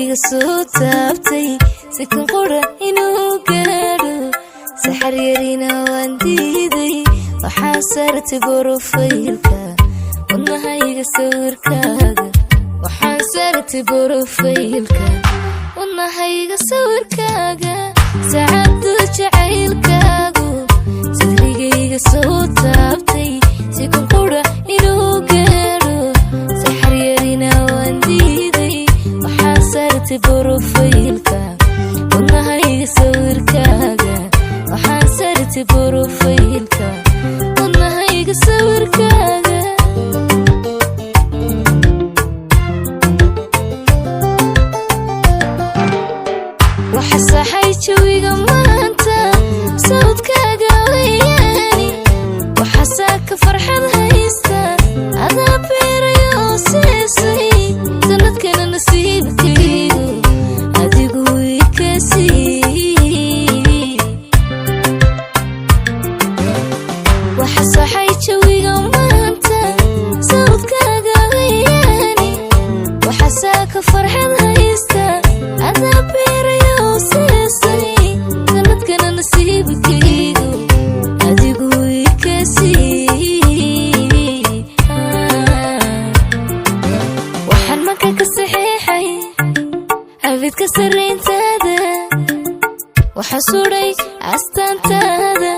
iga soo taabtay sikan qura inuu gaadho saxar yarina waan diiday waxaan saartay borofaylka wadnahayga sawirkaaga waxaan saartay borofaylka wadnahayga sawirkaaga saacadu jacaylkaagu sadrigayga soo taabtay sikan qura inuu gaadho saxar yarina waan diiday waxaan saartay borofaylka wadnahayga sawirkaaga waxaan saartay borofaylka wadnahayga sawirkaaga waxa saxay jawiga maanta sawdkaaga weeyaani waxa saaka farxad haysta adaa beerayo siisay sanadkana nasiibkaygu adigu ikasii waxa saxay jawiga maanta sawdkaaga weeyaani waxa saaka farxad haysta adaa beerayo siisay sanadkana nasiibkaygu adigu ikasii waxaan maka ka saxiixay abidka sarreyntaada waxa suray astaantaada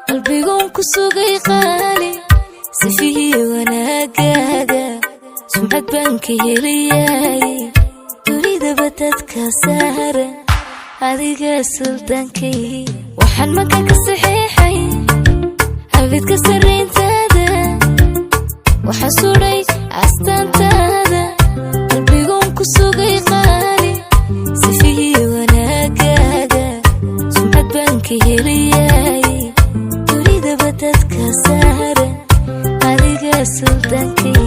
qalbigoon ku sugay qaali sifihii wanaagaaga sumcad baan ka helayaay dunidaba dadka saaran adiga sultaankay waxaan maka ka saxiixay abidka sarreyntaada waxa suray astaantaada qalbigoon ku sugay qaali sifihii wanaagaaga sumcad baan ka helayaay dunidaba dadka saaran adiga sultaankay